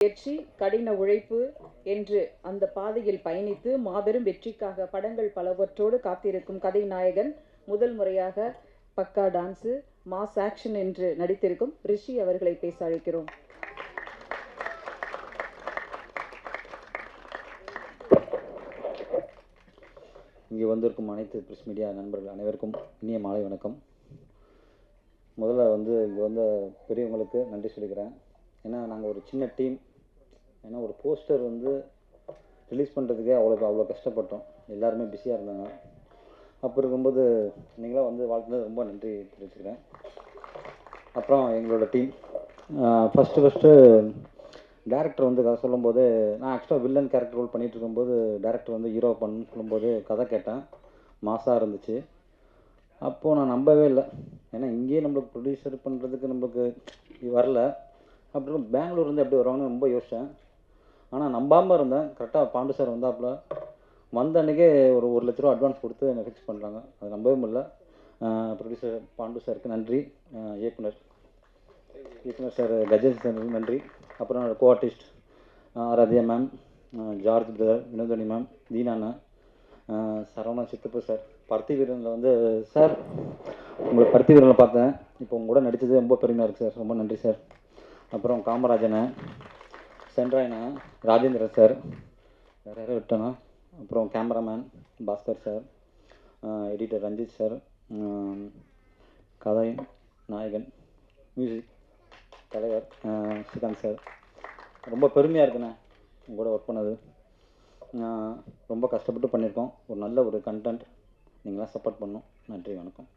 முயற்சி, கடின உழைப்பு என்று அந்த பாதையில் பயணித்து மாபெரும் வெற்றிக்காக படங்கள் பலவற்றோடு காத்திருக்கும் கதை நாயகன் முதல் முறையாக பக்கா டான்ஸு மாஸ் ஆக்ஷன் என்று நடித்திருக்கும் ரிஷி அவர்களை பேச அழைக்கிறோம். இங்கே வந்திருக்கும் அனைத்து பிரஸ் மீடியா நண்பர்கள் அனைவருக்கும் இனிய மாலை வணக்கம். முதல்ல இங்கே வந்த பெரியவங்களுக்கு நன்றி சொல்லிக்கிறேன். ஏன்னா நாங்கள் ஒரு சின்ன டீம். ஏன்னா ஒரு போஸ்டர் ரிலீஸ் பண்ணுறதுக்கே அவ்வளோ கஷ்டப்பட்டோம். எல்லாருமே பிஸியாக இருந்தாங்க. அப்போ இருக்கும்போது நீங்களாம் வாழ்த்துனது ரொம்ப நன்றி தெரிவிச்சுக்கிறேன். அப்புறம் எங்களோட டீம் ஃபஸ்ட்டு டேரக்டர் கதை சொல்லும்போது, நான் ஆக்சுவலாக வில்லன் கேரக்டர் ரோல் பண்ணிகிட்டு இருக்கும்போது டேரக்டர் ஹீரோ பண்ணுன்னு சொல்லும்போது கதை கேட்டேன். மாசாக இருந்துச்சு. அப்போது நான் நம்பவே இல்லை. ஏன்னா இங்கேயே நம்மளுக்கு ப்ரொடியூசர் பண்ணுறதுக்கு நம்மளுக்கு வரல. அப்புறம் பெங்களூர்லேருந்து எப்படி வருவாங்கன்னு ரொம்ப யோசித்தேன். ஆனால் நம்பாமல் இருந்தேன். கரெக்டாக பாண்டு சார் வந்தாப்புல வந்த அன்றைக்கே ஒரு 1 லட்ச ரூபா அட்வான்ஸ் கொடுத்து என்னை ஃபிக்ஸ் பண்ணுறாங்க. அது நம்பவே முடியல. ப்ரொடியூசர் பாண்டு சாருக்கு நன்றி. இயக்குனர் சார் கஜேஷ் சார் நன்றி. அப்புறம் co artist Aaradhya ma'am, George brother, Vinodhini ma'am, தீனாண்ணா, சரவணா சித்தப்பு சார். பருத்தி வீரனில் சார் உங்கள் பருத்தி வீரனில் பார்த்தேன். இப்போ உங்க கூட நடித்தது ரொம்ப பெருமையாக இருக்குது சார். ரொம்ப நன்றி சார். அப்புறம் காமராஜனை, சென்ட்ராயனா, ராஜேந்திரன் சார், வேறு யாரும் விட்டேனா. அப்புறம் cameraman Bhaskar sir, editor Ranjith sir, கதை நாயகன், மியூசிக் தலைவர் ஸ்ரீகாந்த் சார். ரொம்ப பெருமையாக இருக்குண்ணே உங்களோட ஒர்க் பண்ணது. ரொம்ப கஷ்டப்பட்டு பண்ணியிருக்கோம். ஒரு நல்ல ஒரு கண்டென்ட் நீங்களாம் சப்போர்ட் பண்ணணும். நன்றி, வணக்கம்.